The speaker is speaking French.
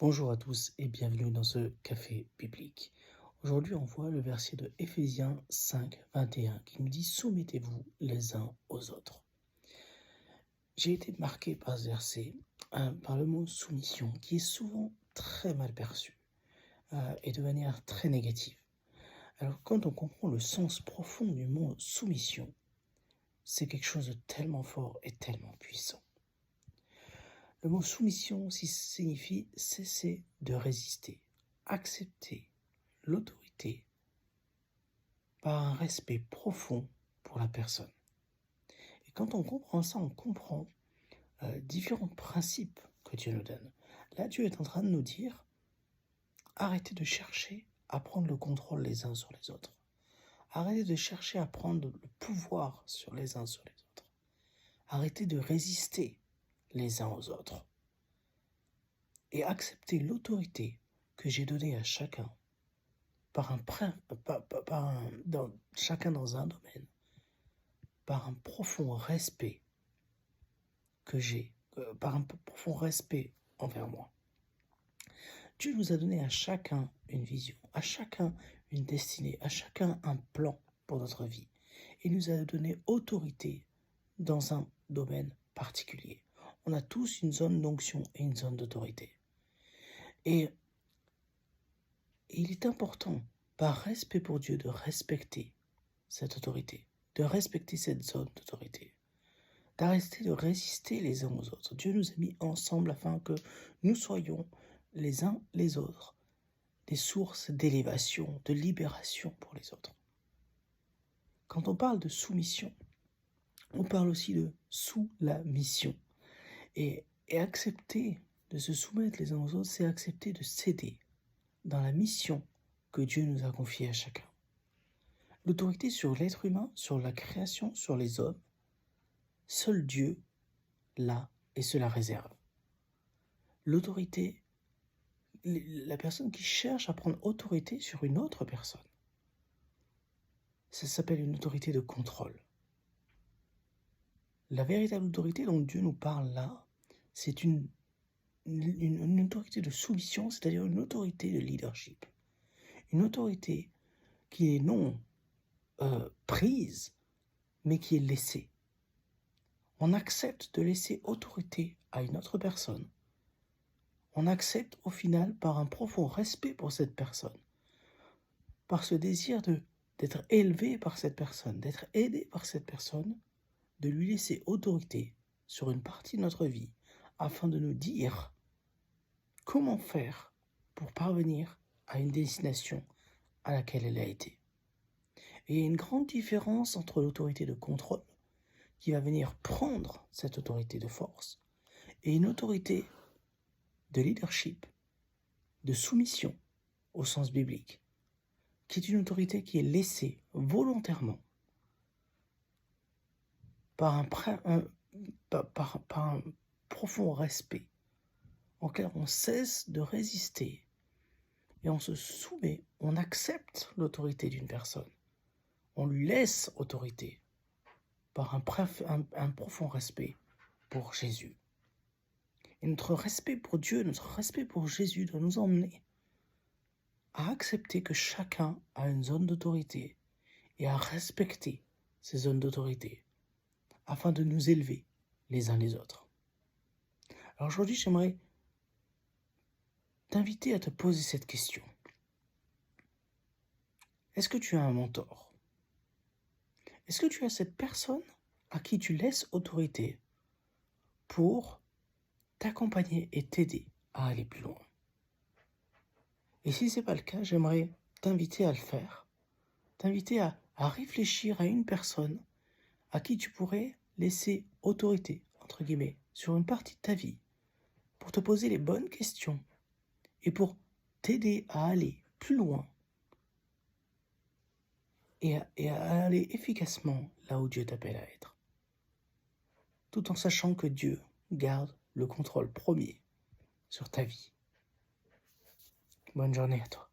Bonjour à tous et bienvenue dans ce café biblique. Aujourd'hui, on voit le verset de Éphésiens 5, 21 qui nous dit « Soumettez-vous les uns aux autres ». J'ai été marqué par ce verset, par le mot « soumission » qui est souvent très mal perçu et de manière très négative. Alors quand on comprend le sens profond du mot « soumission », c'est quelque chose de tellement fort et tellement puissant. Le mot soumission signifie cesser de résister, accepter l'autorité par un respect profond pour la personne. Et quand on comprend ça, on comprend différents principes que Dieu nous donne. Là, Dieu est en train de nous dire, arrêtez de chercher à prendre le contrôle les uns sur les autres. Arrêtez de chercher à prendre le pouvoir sur les uns sur les autres. Arrêtez de résister les uns aux autres. Et accepter l'autorité que j'ai donnée à chacun, chacun dans un domaine, par un profond respect que j'ai, par un profond respect envers moi. Dieu nous a donné à chacun une vision, à chacun une destinée, à chacun un plan pour notre vie. Il nous a donné autorité dans un domaine particulier. On a tous une zone d'onction et une zone d'autorité. Et il est important, par respect pour Dieu, de respecter cette autorité, de respecter cette zone d'autorité, d'arrêter de résister les uns aux autres. Dieu nous a mis ensemble afin que nous soyons les uns les autres des sources d'élévation, de libération pour les autres. Quand on parle de soumission, on parle aussi de sous la mission. Et accepter de se soumettre les uns aux autres, c'est accepter de céder dans la mission que Dieu nous a confiée à chacun. L'autorité sur l'être humain, sur la création, sur les hommes, seul Dieu l'a et se la réserve. L'autorité, la personne qui cherche à prendre autorité sur une autre personne, ça s'appelle une autorité de contrôle. La véritable autorité dont Dieu nous parle là, c'est une autorité de soumission, c'est-à-dire une autorité de leadership. Une autorité qui est non prise, mais qui est laissée. On accepte de laisser autorité à une autre personne. On accepte au final par un profond respect pour cette personne, par ce désir d'être élevé par cette personne, d'être aidé par cette personne, de lui laisser autorité sur une partie de notre vie afin de nous dire comment faire pour parvenir à une destination à laquelle elle a été. Et il y a une grande différence entre l'autorité de contrôle, qui va venir prendre cette autorité de force, et une autorité de leadership, de soumission au sens biblique, qui est une autorité qui est laissée volontairement par un profond respect, en clair, on cesse de résister et on se soumet, on accepte l'autorité d'une personne, on lui laisse autorité par un profond respect pour Jésus. Et notre respect pour Dieu, notre respect pour Jésus doit nous emmener à accepter que chacun a une zone d'autorité et à respecter ces zones d'autorité afin de nous élever les uns les autres. Alors aujourd'hui, j'aimerais t'inviter à te poser cette question. Est-ce que tu as un mentor? Est-ce que tu as cette personne à qui tu laisses autorité pour t'accompagner et t'aider à aller plus loin? Et si ce n'est pas le cas, j'aimerais t'inviter à le faire, t'inviter à réfléchir à une personne à qui tu pourrais laisser autorité, entre guillemets, sur une partie de ta vie, pour te poser les bonnes questions et pour t'aider à aller plus loin et à aller efficacement là où Dieu t'appelle à être, tout en sachant que Dieu garde le contrôle premier sur ta vie. Bonne journée à toi.